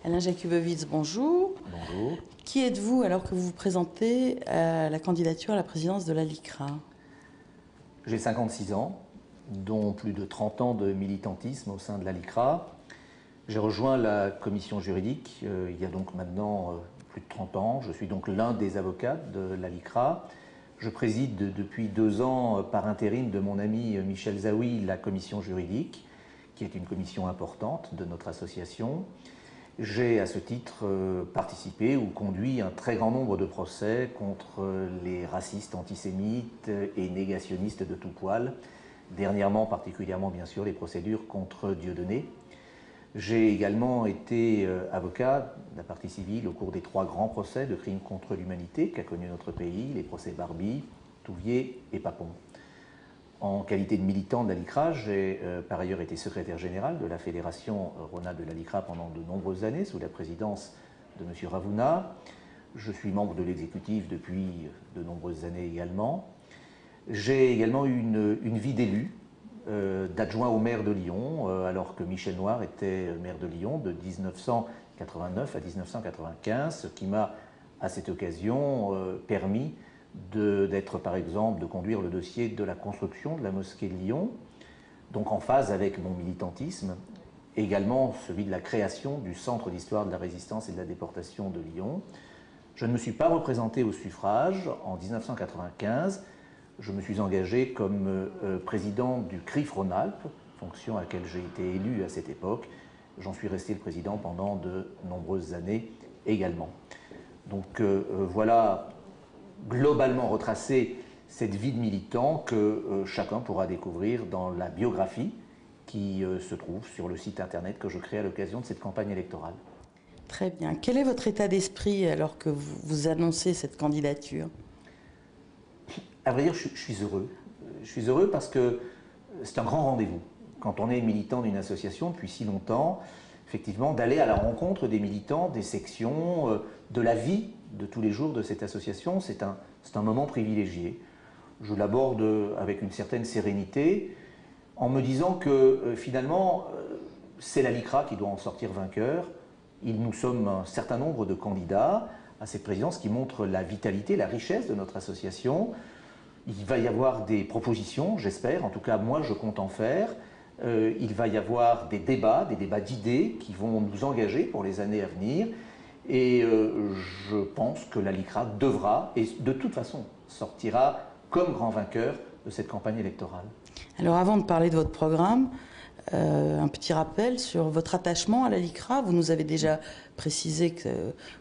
Alain Jakubowicz, bonjour. Bonjour. Qui êtes-vous alors que vous vous présentez à la candidature à la présidence de la LICRA? J'ai 56 ans, dont plus de 30 ans de militantisme au sein de la LICRA. J'ai rejoint la commission juridique il y a donc maintenant plus de 30 ans. Je suis donc l'un des avocats de la LICRA. Je préside depuis 2 ans par intérim de mon ami Michel Zaoui la commission juridique, qui est une commission importante de notre association. J'ai à ce titre participé ou conduit un très grand nombre de procès contre les racistes, antisémites et négationnistes de tout poil. Dernièrement, particulièrement bien sûr, les procédures contre Dieudonné. J'ai également été avocat de la partie civile au cours des 3 grands procès de crimes contre l'humanité qu'a connu notre pays, les procès Barbie, Touvier et Papon. En qualité de militant de la LICRA, j'ai par ailleurs été secrétaire général de la Fédération Rhône-Alpes de la LICRA pendant de nombreuses années, sous la présidence de M. Ravouna. Je suis membre de l'exécutif depuis de nombreuses années également. J'ai également eu une vie d'élu, d'adjoint au maire de Lyon, alors que Michel Noir était maire de Lyon de 1989 à 1995, ce qui m'a, à cette occasion, permis d'être, par exemple, de conduire le dossier de la construction de la mosquée de Lyon, donc en phase avec mon militantisme, également celui de la création du Centre d'histoire de la résistance et de la déportation de Lyon. Je ne me suis pas représenté au suffrage en 1995. Je me suis engagé comme président du CRIF Rhône-Alpes, fonction à laquelle j'ai été élu à cette époque. J'en suis resté le président pendant de nombreuses années également. Donc voilà globalement retracer cette vie de militant que chacun pourra découvrir dans la biographie qui se trouve sur le site internet que je crée à l'occasion de cette campagne électorale. Très bien. Quel est votre état d'esprit alors que vous annoncez cette candidature? À vrai dire, je suis heureux. Je suis heureux parce que c'est un grand rendez-vous. Quand on est militant d'une association depuis si longtemps, effectivement, d'aller à la rencontre des militants, des sections, de la vie de tous les jours de cette association, c'est un moment privilégié. Je l'aborde avec une certaine sérénité, en me disant que finalement, c'est la LICRA qui doit en sortir vainqueur. Nous sommes un certain nombre de candidats à cette présidence qui montrent la vitalité, la richesse de notre association. Il va y avoir des propositions, j'espère, en tout cas moi je compte en faire. Il va y avoir des débats d'idées qui vont nous engager pour les années à venir. Et je pense que la LICRA devra, et de toute façon, sortira comme grand vainqueur de cette campagne électorale. Alors avant de parler de votre programme, un petit rappel sur votre attachement à la LICRA. Vous nous avez déjà précisé que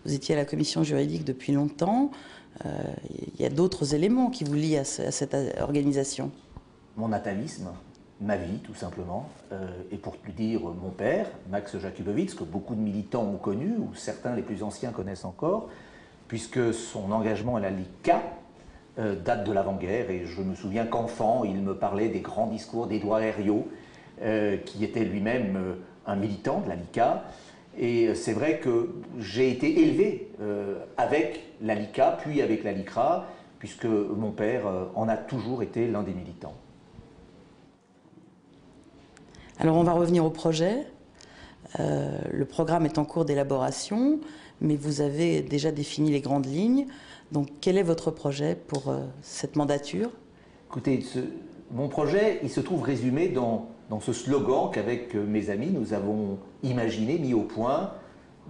vous étiez à la commission juridique depuis longtemps. Il y a d'autres éléments qui vous lient à cette organisation. Mon atavisme, ma vie tout simplement, et pour plus dire mon père, Max Jakubowicz, que beaucoup de militants ont connu, ou certains les plus anciens connaissent encore, puisque son engagement à la LICRA date de l'avant-guerre, et je me souviens qu'enfant, il me parlait des grands discours d'Édouard Herriot, qui était lui-même un militant de la LICRA. Et c'est vrai que j'ai été élevé avec la LICRA, puis avec la LICRA, puisque mon père en a toujours été l'un des militants. Alors on va revenir au projet. Le programme est en cours d'élaboration, mais vous avez déjà défini les grandes lignes. Donc quel est votre projet pour cette mandature? Écoutez, mon projet, il se trouve résumé dans ce slogan qu'avec mes amis, nous avons imaginé, mis au point,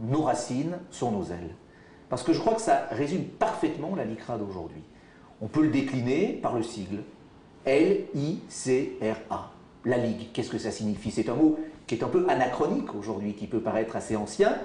nos racines sont nos ailes. Parce que je crois que ça résume parfaitement la LICRA d'aujourd'hui. On peut le décliner par le sigle L-I-C-R-A. La Ligue, qu'est-ce que ça signifie? C'est un mot qui est un peu anachronique aujourd'hui, qui peut paraître assez ancien.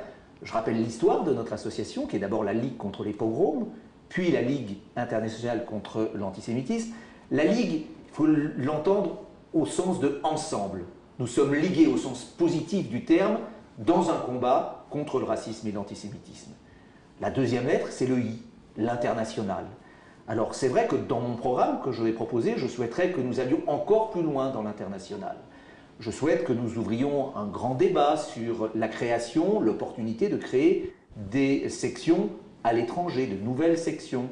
Je rappelle l'histoire de notre association, qui est d'abord la Ligue contre les pogroms, puis la Ligue internationale contre l'antisémitisme. La Ligue, il faut l'entendre au sens de ensemble. Nous sommes ligués au sens positif du terme dans un combat contre le racisme et l'antisémitisme. La deuxième lettre, c'est le I, l'international. Alors c'est vrai que dans mon programme que je vais proposer, je souhaiterais que nous allions encore plus loin dans l'international. Je souhaite que nous ouvrions un grand débat sur la création, l'opportunité de créer des sections à l'étranger, de nouvelles sections.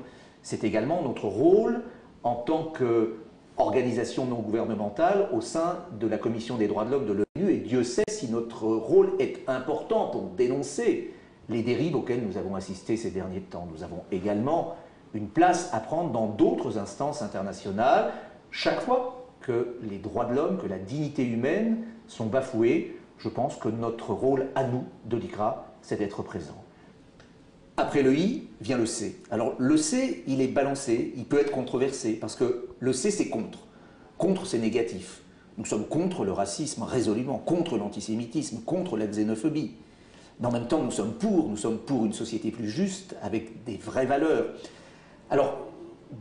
C'est également notre rôle en tant qu'organisation non gouvernementale au sein de la Commission des droits de l'homme de l'ONU et Dieu sait si notre rôle est important pour dénoncer les dérives auxquelles nous avons assisté ces derniers temps. Nous avons également une place à prendre dans d'autres instances internationales, chaque fois que les droits de l'homme, que la dignité humaine sont bafoués. Je pense que notre rôle à nous, de l'ICRA, c'est d'être présent. Après le I vient le C. Alors le C, il est balancé, il peut être controversé, parce que le C, c'est contre. Contre, c'est négatif. Nous sommes contre le racisme, résolument, contre l'antisémitisme, contre la xénophobie. Mais en même temps, nous sommes pour une société plus juste, avec des vraies valeurs. Alors,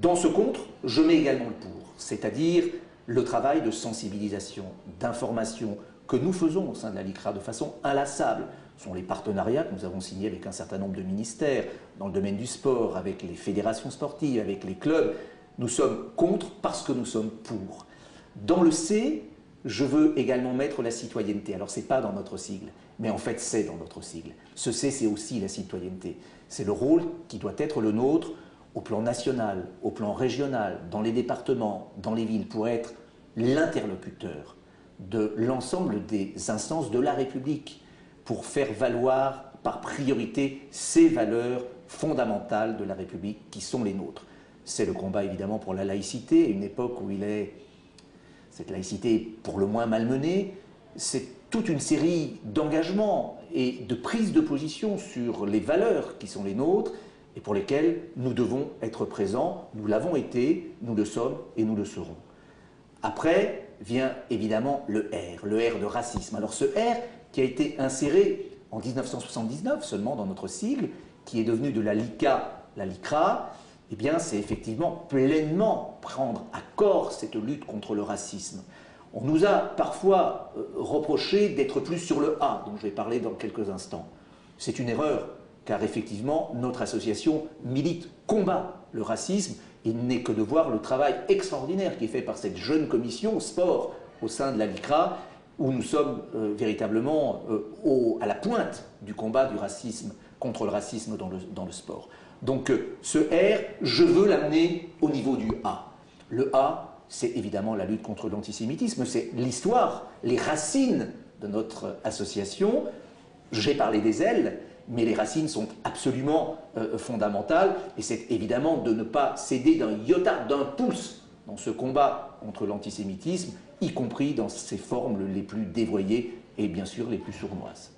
dans ce contre, je mets également le pour, c'est-à-dire le travail de sensibilisation, d'information que nous faisons au sein de la LICRA de façon inlassable. Ce sont les partenariats que nous avons signés avec un certain nombre de ministères dans le domaine du sport, avec les fédérations sportives, avec les clubs. Nous sommes contre parce que nous sommes pour. Dans le C, je veux également mettre la citoyenneté. Alors, ce n'est pas dans notre sigle, mais en fait, c'est dans notre sigle. Ce C, c'est aussi la citoyenneté. C'est le rôle qui doit être le nôtre au plan national, au plan régional, dans les départements, dans les villes, pour être l'interlocuteur de l'ensemble des instances de la République, pour faire valoir par priorité ces valeurs fondamentales de la République qui sont les nôtres. C'est le combat évidemment pour la laïcité, une époque où cette laïcité est pour le moins malmenée. C'est toute une série d'engagements et de prises de position sur les valeurs qui sont les nôtres et pour lesquelles nous devons être présents. Nous l'avons été, nous le sommes et nous le serons. Après vient évidemment le R de racisme. Alors ce R qui a été inséré en 1979 seulement dans notre sigle, qui est devenu de la LICA, la LICRA, eh bien c'est effectivement pleinement prendre à corps cette lutte contre le racisme. On nous a parfois reproché d'être plus sur le A, dont je vais parler dans quelques instants. C'est une erreur, car effectivement notre association milite, combat le racisme. Il n'est que de voir le travail extraordinaire qui est fait par cette jeune commission sport au sein de la LICRA, où nous sommes véritablement à la pointe du combat du racisme, contre le racisme dans le sport. Donc ce R, je veux l'amener au niveau du A. Le A, c'est évidemment la lutte contre l'antisémitisme, c'est l'histoire, les racines de notre association. J'ai parlé des ailes, mais les racines sont absolument fondamentales, et c'est évidemment de ne pas céder d'un iota, d'un pouce dans ce combat contre l'antisémitisme, y compris dans ses formes les plus dévoyées et bien sûr les plus sournoises.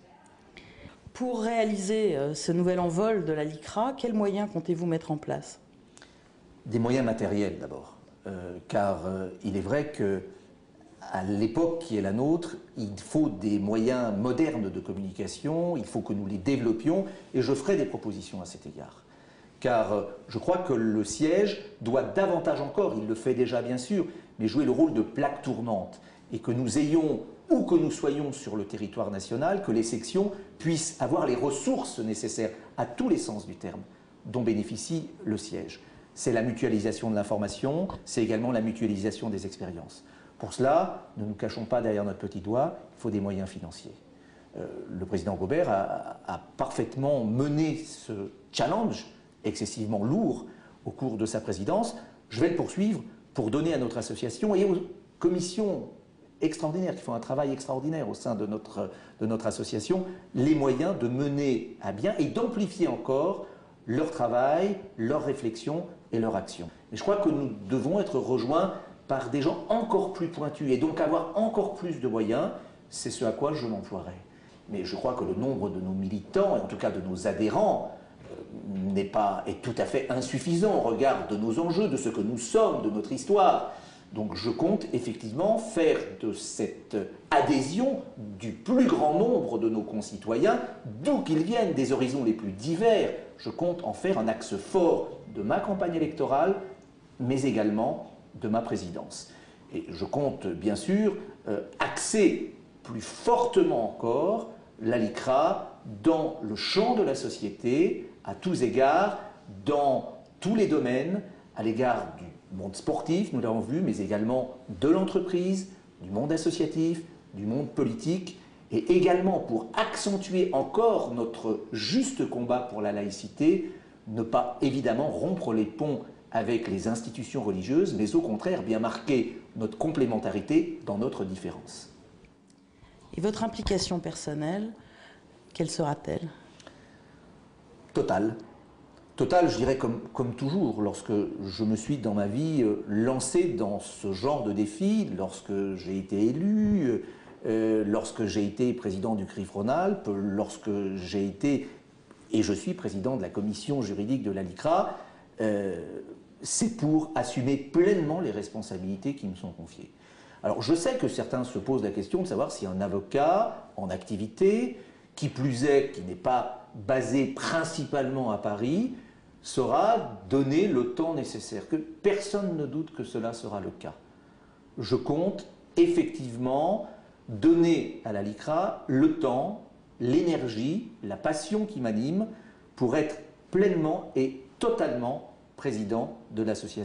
Pour réaliser ce nouvel envol de la LICRA, quels moyens comptez-vous mettre en place? Des moyens matériels d'abord, car il est vrai que à l'époque qui est la nôtre, il faut des moyens modernes de communication, il faut que nous les développions, et je ferai des propositions à cet égard. Car je crois que le siège doit davantage encore, il le fait déjà bien sûr, mais jouer le rôle de plaque tournante, et que nous ayons, où que nous soyons sur le territoire national, que les sections puissent avoir les ressources nécessaires, à tous les sens du terme, dont bénéficie le siège. C'est la mutualisation de l'information, c'est également la mutualisation des expériences. Pour cela, ne nous cachons pas derrière notre petit doigt, il faut des moyens financiers. Le président Gobert a parfaitement mené ce challenge excessivement lourd au cours de sa présidence. Je vais le poursuivre pour donner à notre association et aux commissions extraordinaires qui font un travail extraordinaire au sein de notre association les moyens de mener à bien et d'amplifier encore leur travail, leur réflexion et leur action. Et je crois que nous devons être rejoints par des gens encore plus pointus et donc avoir encore plus de moyens, c'est ce à quoi je m'emploierai. Mais je crois que le nombre de nos militants, et en tout cas de nos adhérents, est tout à fait insuffisant au regard de nos enjeux, de ce que nous sommes, de notre histoire. Donc je compte effectivement faire de cette adhésion du plus grand nombre de nos concitoyens, d'où qu'ils viennent, des horizons les plus divers, je compte en faire un axe fort de ma campagne électorale, mais également de ma présidence. Et je compte bien sûr axer plus fortement encore la LICRA dans le champ de la société, à tous égards, dans tous les domaines, à l'égard du monde sportif, nous l'avons vu, mais également de l'entreprise, du monde associatif, du monde politique, et également pour accentuer encore notre juste combat pour la laïcité, ne pas évidemment rompre les ponts avec les institutions religieuses, mais au contraire bien marquer notre complémentarité dans notre différence. Et votre implication personnelle, quelle sera-t-elle? Totale. Totale, je dirais comme toujours, lorsque je me suis dans ma vie lancé dans ce genre de défi, lorsque j'ai été élu, lorsque j'ai été président du CRIF Rhône-Alpes, lorsque j'ai été, et je suis président de la commission juridique de la LICRA, c'est pour assumer pleinement les responsabilités qui me sont confiées. Alors je sais que certains se posent la question de savoir si un avocat en activité, qui plus est, qui n'est pas basé principalement à Paris, saura donner le temps nécessaire, que personne ne doute que cela sera le cas. Je compte effectivement donner à la LICRA le temps, l'énergie, la passion qui m'anime pour être pleinement et totalement président de l'association.